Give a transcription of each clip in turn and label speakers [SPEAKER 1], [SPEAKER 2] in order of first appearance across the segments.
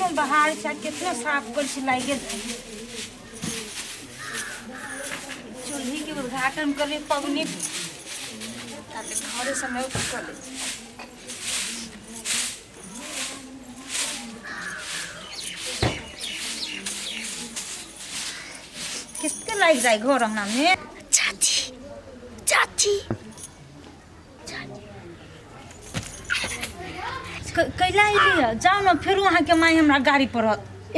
[SPEAKER 1] में बाहर से कितना साफ कर लागे चूल्ही के उद्घाटन करे पवनी घरे समय कर किसके लाग जाए घर अंगना में
[SPEAKER 2] चाची चाची
[SPEAKER 1] कैला अलिए जाओ न फिर वहाँ के माई हमरा गाड़ी पड़त
[SPEAKER 2] ए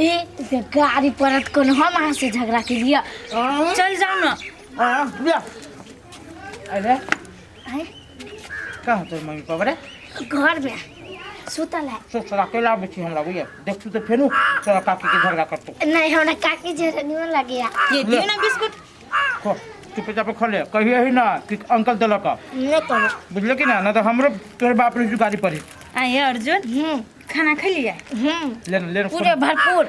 [SPEAKER 2] गाड़ी परत कोनो हम अहाँ से झगड़ा के लिए
[SPEAKER 1] चल जाओ न
[SPEAKER 3] अरे
[SPEAKER 2] आए
[SPEAKER 3] कहाँ तो मम्मी पापा रे
[SPEAKER 2] घर में सुतल है
[SPEAKER 3] तो तोरा अकेला बैठी हमरा बुझे देख तू तो फेनु तोरा काकी के झगड़ा करतो
[SPEAKER 2] नहीं हमरा काकी जरा निमन लगे
[SPEAKER 1] ये दियो ना बिस्कुट
[SPEAKER 3] खो चुपे चापे खा ले कहिए ही ना कि अंकल देलक
[SPEAKER 2] नहीं करो
[SPEAKER 3] बुझले कि ना तो हमरो तोर बाप रे गाड़ी पड़ी
[SPEAKER 1] आए अर्जुन खाना खा लिया
[SPEAKER 3] ले
[SPEAKER 2] पूरे भरपूर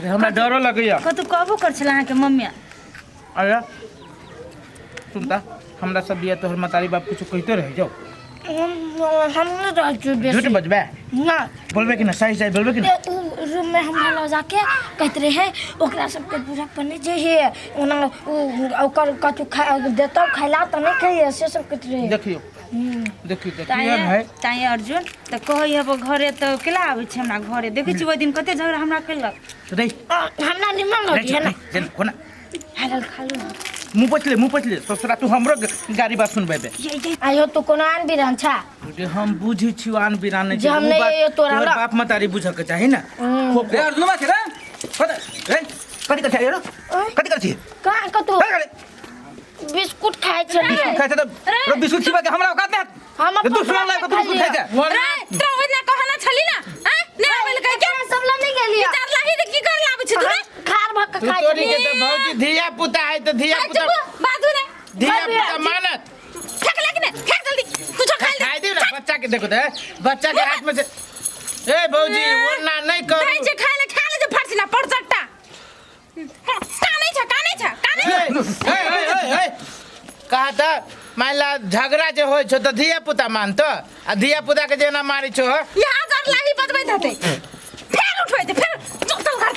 [SPEAKER 3] हमरा डरो लगैया
[SPEAKER 1] कतु कहबो कर छला अहाँ के मम्मी
[SPEAKER 3] अरे सुनता हमरा सब बिया तोहर मतारी बाप कुछ कहते रह जाओ
[SPEAKER 2] हम नहीं रहते
[SPEAKER 3] झूठ
[SPEAKER 2] बेसी
[SPEAKER 3] बजबे
[SPEAKER 2] ना
[SPEAKER 3] बोलबे कि ना सही सही बोलबे कि ना
[SPEAKER 2] रूम में हम ला जाके कहते रहे ओकरा सबके पूरा पन्ने जे है ओना ओकर कछु खा देतो खैला त नहीं खाइए से सब कहते रहे
[SPEAKER 3] देखियो देखियो है
[SPEAKER 1] ताई अर्जुन त कहई अब घरे त केला आबै छै हमरा घरे देखै छी ओइ दिन कते झगड़ा हमरा केलक
[SPEAKER 3] तो दे
[SPEAKER 2] हमरा निमन लगे है ना
[SPEAKER 3] जन कोना
[SPEAKER 1] हालल खालू ना
[SPEAKER 3] मुंह पछले ससुरा तू हमरो गाड़ी बात सुनबे बे
[SPEAKER 2] आयो तो कोनो आन बिरान छा
[SPEAKER 3] जे हम बुझी छी आन बिरान
[SPEAKER 2] जे हम नहीं तोरा
[SPEAKER 3] तोर बाप मतारी बुझ के चाहि ना
[SPEAKER 4] रे अर्जुन मा रे
[SPEAKER 3] कथी कर रे कथी कर छी
[SPEAKER 2] कहां कतो बिस्कुट खाए छलिए
[SPEAKER 4] खाइ त रो बिस्कुट खिबा के हमरा औकात नै
[SPEAKER 2] हम
[SPEAKER 4] तू सुन ला बिस्कुट खाइ छ
[SPEAKER 1] रे तो ओइ ना कहना छली ना नै आबेल कह के
[SPEAKER 2] सब ला नहीं गेलिए
[SPEAKER 1] विचार लाही रे की कर लाबै छी तू
[SPEAKER 2] खार भक
[SPEAKER 3] तू
[SPEAKER 2] खाए
[SPEAKER 3] तोरी के तो भौजी धिया पुता है तो धिया पुता
[SPEAKER 1] बाजू रे
[SPEAKER 3] धिया पुता मानत
[SPEAKER 1] फेंक लगी ने फेंक जल्दी कुछ खा ले
[SPEAKER 3] खाई दे ना बच्चा के देखो तो बच्चा के हाथ में से ए भौजी वरना नहीं कर
[SPEAKER 1] नहीं जे खा ले जे फटसी ना पड़ सकता का नहीं छ
[SPEAKER 3] ए कहा था माइला झगड़ा जे होय छ तो धिया पुता मान तो आ धिया पुता के जेना मारी छो
[SPEAKER 1] यहाँ कर लाही बजबै हते फिर उठबै दे फिर चल घर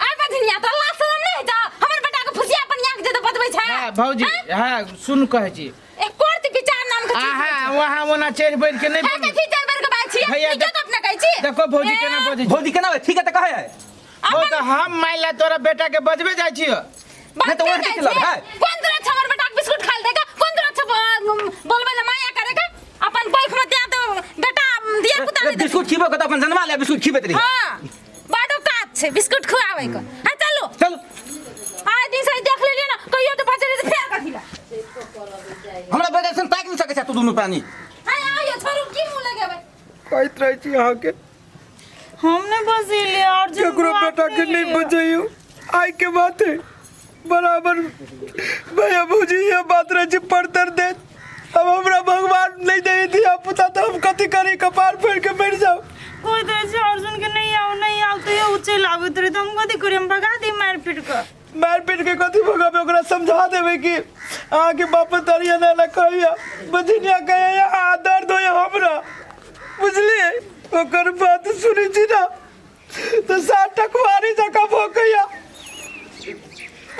[SPEAKER 1] आ बधिनिया तो अल्लाह शरम नहीं जा हमर बेटा के फुसिया अपन यहाँ जे तो बजबै छै
[SPEAKER 3] हां भौजी हां सुन कहै छी
[SPEAKER 1] एक कोर्ट विचार नाम के
[SPEAKER 3] हां वहां ओना चढ़ बैठ के नहीं
[SPEAKER 1] है के चल बर के बात छी
[SPEAKER 3] भैया
[SPEAKER 1] तो अपना कहै छी
[SPEAKER 3] देखो भौजी केना बजै छै
[SPEAKER 4] भौजी केना ठीक है त कहे है
[SPEAKER 3] वो तो हम माइला तोरा बेटा के बजबे जाइ छियो
[SPEAKER 4] नहीं तो वहां के लग है
[SPEAKER 1] कौन तरह हमर बेटा के बिस्कुट खा देगा कौन तरह बोलबे ले माया करेगा अपन पैख में त्या तो बेटा दिया पुता नहीं
[SPEAKER 4] बिस्कुट खिबो के त अपन जन्मा ले बिस्कुट खिबे तरी
[SPEAKER 1] हां बाडो काट छे बिस्कुट खुआवे को हां चलो
[SPEAKER 4] चल
[SPEAKER 1] आ दिन से देख लेलिए ना कहियो तो बचले तो फेर कथिला
[SPEAKER 4] हमरा बेटा सन ताक नहीं सके छ तू दुनु प्राणी
[SPEAKER 1] हां आयो छोरू की मुंह लगे भाई
[SPEAKER 3] कहत रह छी अहाँ के
[SPEAKER 1] हमने बसिले और जो
[SPEAKER 3] केकरो बेटा के नहीं बजैयो आई के बात है बराबर भैया भौजी ये बात रह छी पड़तर दे अब हमरा भगवान नहीं दे दिया पुता तो हम कथी करी कपार फेर के मर जाओ
[SPEAKER 1] कोई तरह से अर्जुन के नहीं आओ तो ये ऊंचे लागत रहे तो हम कथी करी हम भगा दी मार पीट के कथी भगाबे ओकरा समझा देबे कि अहाँ के बाप तरिया ना ला कहिया बधिनिया कहिया आ दर्द होय हमरा बुझलिए ओकर बात सुनै छी ना तो सात टकवारी जका भोकैया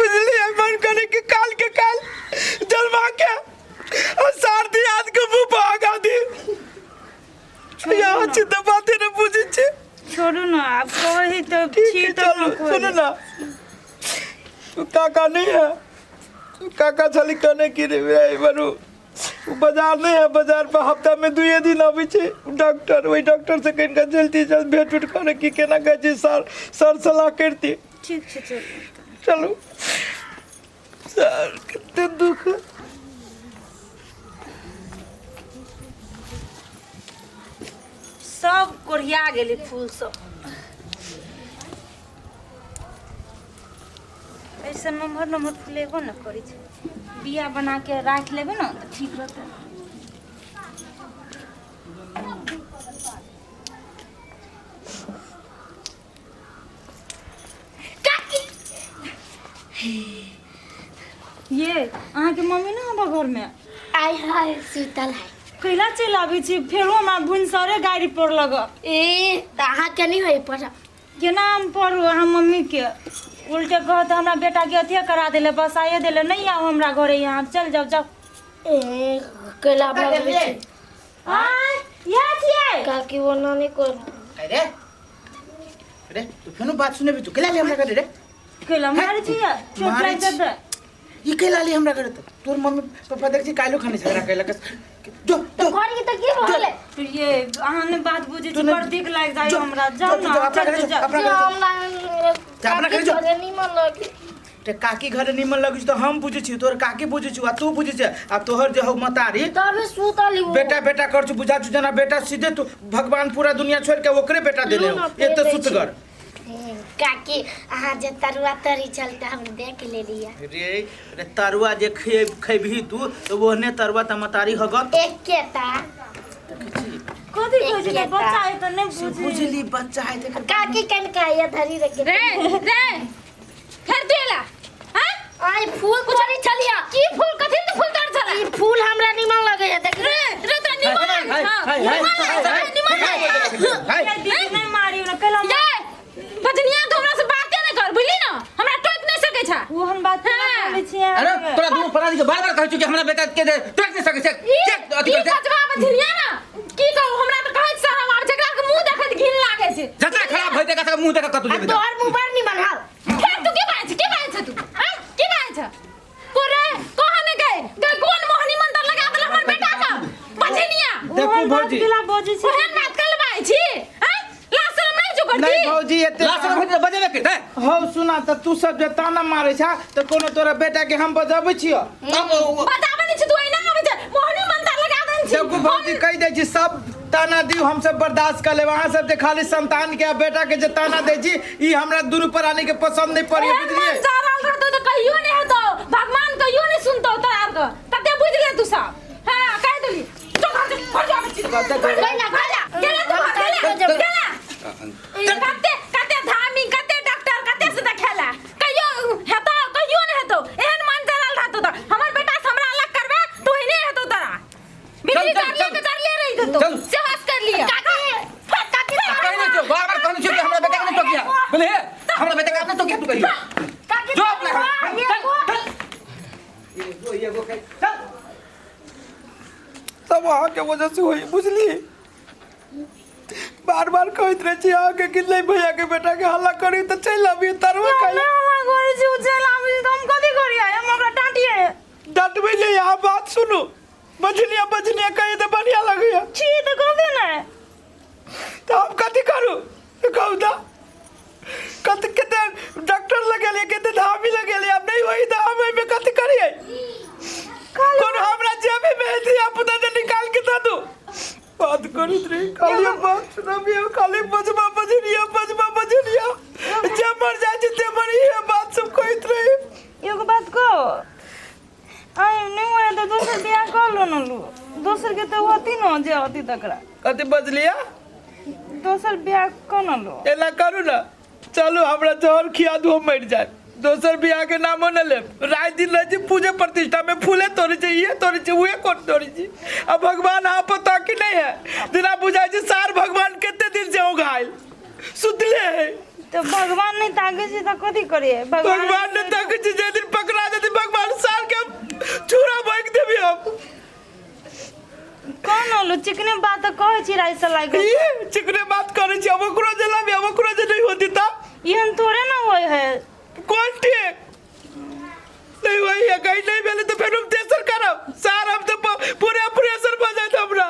[SPEAKER 1] बुझलिए मन करे कि काल के काल जलवा के और सारथी आद के मुंह भागा दी यहाँ चिंता बातें न बुझे छे
[SPEAKER 5] छोड़ू ना आप कही तो छी तो
[SPEAKER 3] सुनो ना तू काका नहीं है तू काका छली कने की रे बरू बाजार नहीं है बाजार पर हफ्ता में 2 दिन आवे छे डॉक्टर वही डॉक्टर से कहीं का जल्दी जल्द भेंट उठ करे की केना गजे सर सलाह करती
[SPEAKER 5] ठीक है
[SPEAKER 3] चलो सर कितने दुख
[SPEAKER 5] सब कोरिया गेली फूल सब ऐसे नंबर फूलेबो न करी छै बिया बना के राख लेबे न तो ठीक रहते ये अहाँ के मम्मी ना बा घर में
[SPEAKER 2] आई हाय सुतल है
[SPEAKER 1] कैला चल आबै छी फेरो हमरा भुनसरे गाड़ी पर लग
[SPEAKER 2] ए त अहाँ के नहीं होई पर
[SPEAKER 1] केना हम पढ़ू अहाँ मम्मी के उल्टे कहत हमरा बेटा के अथिया करा देले बस आए देले नहीं आओ हमरा घरे यहाँ चल जाओ जाओ
[SPEAKER 2] ए कैला भागे छी
[SPEAKER 1] हां या छिए
[SPEAKER 2] काकी वो नानी को
[SPEAKER 4] अरे अरे तू फेनो बात सुने भी तू केला ले हमरा करे रे
[SPEAKER 1] कैला मारे छिए चोट लाग जात
[SPEAKER 4] ये केला ले हमरा करे तो तोर मम्मी पापा देख छी कालो खाने झगड़ा कैला जो
[SPEAKER 2] तो घर की त की बोले
[SPEAKER 1] ये अहाँ ने बात बुझे छी पर देख लाग जाय हमरा जाओ ना चल जा
[SPEAKER 4] अपना घर जो
[SPEAKER 2] नहीं मन लगी
[SPEAKER 4] ते काकी घरे निमन लगी तो हम बुझे छी तोर काकी बुझे छी आ तू बुझे छी आ तोहर जे हो मतारी
[SPEAKER 2] तबे सुतली वो
[SPEAKER 4] बेटा बेटा कर छु बुझा छु जना बेटा सीधे तू भगवान पूरा दुनिया छोड़ के ओकरे बेटा देले हो ये तो सुतगर
[SPEAKER 2] काकी अहाँ जे तरुआ तरी चलता हम देख ले लिया
[SPEAKER 4] रे तरुआ जे खेबही तू तो ओहने तरुआ त मतारी हगत
[SPEAKER 2] एक केता
[SPEAKER 1] कथि कहै छी बच्चा है त नहीं बुझी
[SPEAKER 4] बुझली बच्चा है देख
[SPEAKER 2] काकी कन का ये धरी रखे
[SPEAKER 5] रे फिर देला हां
[SPEAKER 2] आई फूल तोड़ी चलिया
[SPEAKER 5] की फूल कथि तो फूल तोड़ चला
[SPEAKER 2] ई फूल हमरा निमन लगे है देख
[SPEAKER 5] रे तो निमन
[SPEAKER 1] नहीं मारी ना कैला
[SPEAKER 5] बजनिया तो हमरा से बात नहीं कर बुझली ना हमरा टोक नहीं सके छा
[SPEAKER 1] वो हम बात बोले छी
[SPEAKER 4] अरे तोरा दू परानी के बार-बार कहै छु कि हमरा बेटा के टोक नहीं सकै छै चेक अथि कर
[SPEAKER 5] बजवा बजनिया ना की कहू हमरा तो कहै शरम आबै छै एकरा के मुंह देखत घिन लागे छै
[SPEAKER 4] जतरा खराब भइ देखा मुंह देखा कतु जेबे
[SPEAKER 2] तोहर मुंह पर निमन हाल
[SPEAKER 5] फिर तू के बाय छ तू हां के बाय छ कोरे कहने गए कोन मोहनी मंत्र लगा देला हमर बेटा का बजनिया
[SPEAKER 4] देखू भौजी
[SPEAKER 1] केला बोझी छी
[SPEAKER 5] ओहन बात कर बाय छी हां लाशरम नहीं जो करती
[SPEAKER 4] नहीं भौजी एते लाशरम भौजी बजेबे करते हो सुना त तू सब जे ताना मारे छा त कोनो तोरा बेटा के हम बजाबै छियो
[SPEAKER 5] बताबे नहीं छ तू एना आबै छ मोहनी मंत्र लगा देन छी
[SPEAKER 4] देखू भौजी कह दे छी सब ताना दी हम सब बर्दाश्त कर ले वहां सब जे खाली संतान के बेटा के जे ताना दे छी ई हमरा दुनु प्राणी के पसंद नहीं पड़ी बुझलिए
[SPEAKER 5] चारल रहतो तो कहियो नहीं होतो भगवान कहियो नहीं सुनतो तोरार को तते बुझ ले तू सब हां कह देली तो घर जा बच्ची गेला कते धामी कते डॉक्टर कते से देखेला कहियो हेतो कहियो नहीं हेतो एहन मन चारल रहतो तो हमर बेटा से हमरा अलग करबे तू ही नहीं हेतो तोरा बिजली कर ले रही तो से हंस कर लिया
[SPEAKER 4] कहने जो बार-बार कहने जो कि हमरा बेटा के नहीं टोकिया बोले हमरा बेटा के आपने टोकिया तू कहियो जो अपना ये वो चल सब वहां के वजह से हुई बुझली बार-बार कहत रहे छी आके कि नहीं भैया के बेटा के हल्ला करी त चल अभी तरवा कही
[SPEAKER 1] हमरा घरे छी चल आबै त हम कथि करिया हम हमरा डांटिए
[SPEAKER 4] डटबे ले यहां बात सुनो बजनिया कहे तो बढ़िया लगे
[SPEAKER 1] छी त कहबे ना
[SPEAKER 4] तो हम कथी करू कहू दा कते डॉक्टर लगे ले कते धामी लगे ले अब नहीं वही धाम में कथी करिए कौन हमरा जेबे में दिया पुता जे निकाल के दे दो बात करित रे खाली बात सुनाबी खाली बजबा बजनिया जे मर जाय छै ते मर ये बात सब कहत रहे
[SPEAKER 1] एगो बात को आई नहीं होए तो दोसर बियाह कर लो न लो दोसर के तो होती न जे होती तकरा
[SPEAKER 4] कते बजलिया
[SPEAKER 1] दोसर बियाह कर न लो
[SPEAKER 4] एला करू ना चलो हमरा जहर खिया दो मर जाए दोसर बियाह के नामो न ले रात दिन रह पूजा प्रतिष्ठा में फूले तोड़े चाहिए तोड़े चाहिए हुए कौन तोड़े चाहिए अब भगवान आप पता कि नहीं है दिना बुझाई जी सार भगवान कितने दिन से हो घायल सुतले है
[SPEAKER 1] तो भगवान नहीं ताके छी त कथि करे
[SPEAKER 4] भगवान ने ताके छी जे दिन पकड़ा देती भगवान सार के छुरा बैक देबी हम
[SPEAKER 1] कौन होलो चिकने बात कहे छी राई से लागे
[SPEAKER 4] ये चिकने बात करे छी अब ओकरो जला भी अब ओकरो जे नहीं होती ता
[SPEAKER 1] ये थोड़े ना होय है
[SPEAKER 4] कौन ठीक नहीं वही है कहीं नहीं मिले तो फिर हम तेसर करब सार हम तो पूरे ऑपरेशन हो जाए हमरा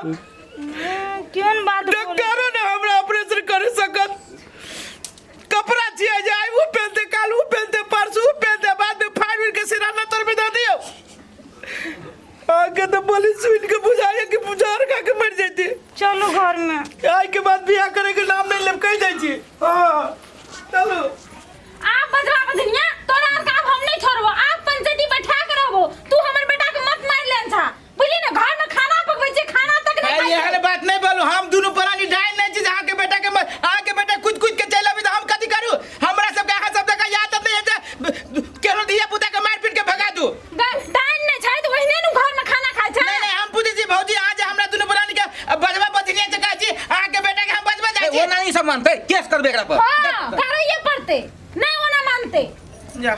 [SPEAKER 1] केन बात
[SPEAKER 4] डॉक्टरो ने हमरा ऑपरेशन कर सकत कपड़ा छिए जाए वो पहनते काल वो पहनते परसों वो पहनते बाद में फाड़ के सिराना तर में दे दियो आगे तो बोली सुन के बुझाया कि बुझार का के मर जाती
[SPEAKER 1] चलो घर में
[SPEAKER 4] आज के बाद बियाह करे के नाम नहीं लेब कह जाई छी हां चलो
[SPEAKER 5] आप बजवा बजनिया तोरा का हम नहीं छोड़बो आप पंचायती बैठा के रहबो तू हमर बेटा के मत मार लेन था बुझली ना घर में खाना पकबै छै खाना तक नहीं खाई
[SPEAKER 4] ये बात नहीं बोलू हम दोनों प्राणी डाल नहीं छी आके बेटा के आके बेटा कुछ के चल अभी तो हम कथि करू हमरा सब के अहाँ सब का याद नहीं है केरो दिया पुता के मार पीट के भगा दू
[SPEAKER 5] डाइन नहीं छै तो वही ने घर में खाना खाई छै
[SPEAKER 4] नहीं हम पूछे छी भौजी आज हमरा दोनों
[SPEAKER 6] मानते केस करबे एकरा पर
[SPEAKER 5] हां करैये पड़ते नहीं ओना मानते
[SPEAKER 3] जा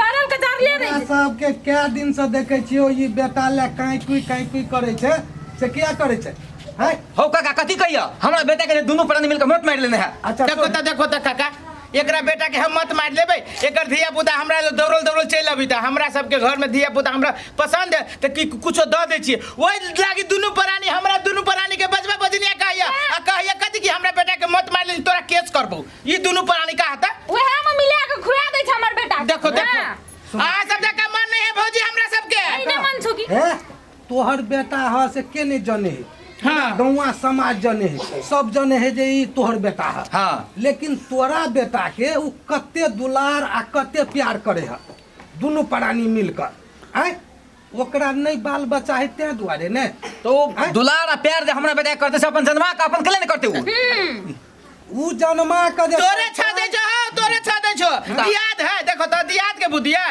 [SPEAKER 5] जारल के जार ले रही
[SPEAKER 4] सबके क्या दिन से देखे छियो ई बेटा ले काई कुई करे छे से क्या करे छे हैं
[SPEAKER 6] हो काका कथी कहिया हमरा बेटा के दोनों प्राणी मिलकर मत मार लेने है
[SPEAKER 4] अच्छा
[SPEAKER 3] देखो त काका एकरा बेटा के हम मत मार लेबै एकर धिया पुता हमरा दौड़ल चल अभी त हमरा सबके घर में धिया पुता हमरा पसंद है त कि कुछो द दे छिए ओइ लागी दुनु प्राणी हमरा दुनु प्राणी के बजबा बजनिया कहैया आ कहैया कथि कि हमरा बेटा के मत मार ले तोरा केस करबो ई दुनु प्राणी का हता
[SPEAKER 5] ओहे हम मिला के खुआ दे छ हमर बेटा
[SPEAKER 3] देखो आ सब का मन नहीं है भौजी हमरा सबके
[SPEAKER 5] नहीं मन छुकी
[SPEAKER 4] है तोहर बेटा ह से के नहीं जाने है
[SPEAKER 3] हां
[SPEAKER 4] गौवा समाज जने है सब जने है जे ई तोहर बेटा है
[SPEAKER 6] हां
[SPEAKER 4] लेकिन तोरा बेटा के उ कते दुलार आ कते प्यार करे है दोनों प्राणी मिलकर हैं ओकरा नहीं बाल बच्चा है ते दुआरे ने
[SPEAKER 6] तो दुलार आ प्यार जे हमरा बेटा करते से अपन जन्मा का अपन कले न करते
[SPEAKER 4] उ जन्मा के जे
[SPEAKER 3] तोरे छा दे छो याद है देखो तो याद के बुद्धि है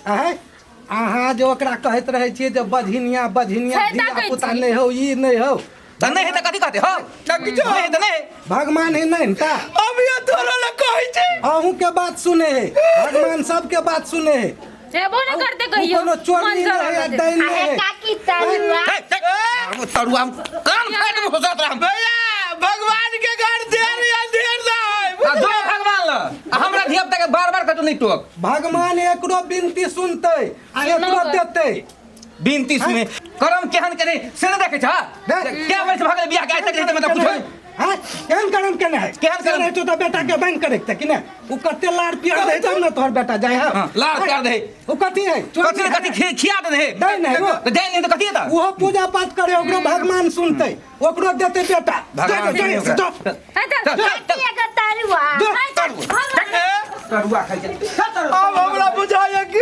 [SPEAKER 4] हैं अहाँ जो ओकरा कहत रहे छियै जे बझिनिया धिया पुता नहीं हो ई नहीं हो
[SPEAKER 6] त नहीं है त कथी कहते हो नहीं है त नहीं
[SPEAKER 4] भगवान है नहीं ता
[SPEAKER 3] अब ये तोरा ल कहै छै
[SPEAKER 4] अहूँ के बात सुने है भगवान सबके बात सुने है
[SPEAKER 5] हेबो न करते कहियो
[SPEAKER 4] कोनो चोरी नहीं है दैन नहीं है
[SPEAKER 2] काकी तरुआ
[SPEAKER 6] तरुआ कान फाड़ में घुसत रह
[SPEAKER 3] भैया भगवान के घर देर या देर ना
[SPEAKER 6] जो भगवान ल हमरा धिया पुता के बार-बार कतो नहीं टोक
[SPEAKER 4] भगवान एकरो विनती सुनते आ एकरो देते
[SPEAKER 6] बिनती सुने करम केहन करे से न देखे छ क्या वर्ष भगल बियाह के तक मतलब पूछो
[SPEAKER 4] हां केहन करम केने है
[SPEAKER 6] केहन करम?
[SPEAKER 4] नहीं तो बेटा के बैंक करे त कि ने उ कते लाड़ प्यार दे तब न तोहर बेटा जाय है
[SPEAKER 6] हां लाड़ प्यार दे
[SPEAKER 4] उ कथी है
[SPEAKER 6] कथी खिया दे है
[SPEAKER 4] नहीं नहीं वो
[SPEAKER 6] तो जान नहीं तो कथी है
[SPEAKER 4] वो पूजा पाठ करे ओकरो भगवान सुनते ओकरो देते बेटा
[SPEAKER 6] भगवान
[SPEAKER 4] जाय
[SPEAKER 6] सुनते।
[SPEAKER 2] काकी का तरुआ
[SPEAKER 6] तरुआ खाइ छै
[SPEAKER 3] अब हमरा बुझाया कि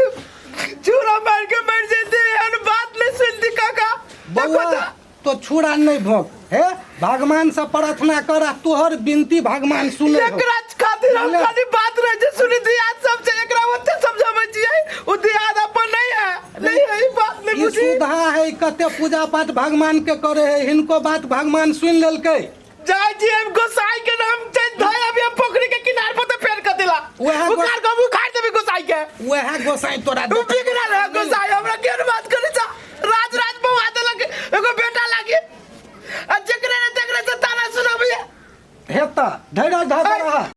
[SPEAKER 3] चूरा मार के मर जेते एहन बात नहीं सुनती काका देखो
[SPEAKER 4] बउआ तो छुड़ा नहीं भोग है भगवान से प्रार्थना कर तोहर विनती भगवान सुने हो।
[SPEAKER 3] एकरा खातिर हम खाली बात रहे जे सुनी दियाद सब से एकरा ओते समझाबै छियै उ दियाद अपन नहीं है ई बात नहीं
[SPEAKER 4] ई
[SPEAKER 3] बुझी
[SPEAKER 4] सुधा है कते पूजा पाठ भगवान के करे है हिनको बात भगवान सुन लेलकै
[SPEAKER 3] जाय जी हम गोसाई के नाम से धाय अभी हम पोखरी के किनारे पर तो फेर कर दिला
[SPEAKER 4] वह
[SPEAKER 3] उखाड़ के मुंह खाड़ देबे गोसाई के
[SPEAKER 4] वह गोसाई तोरा देते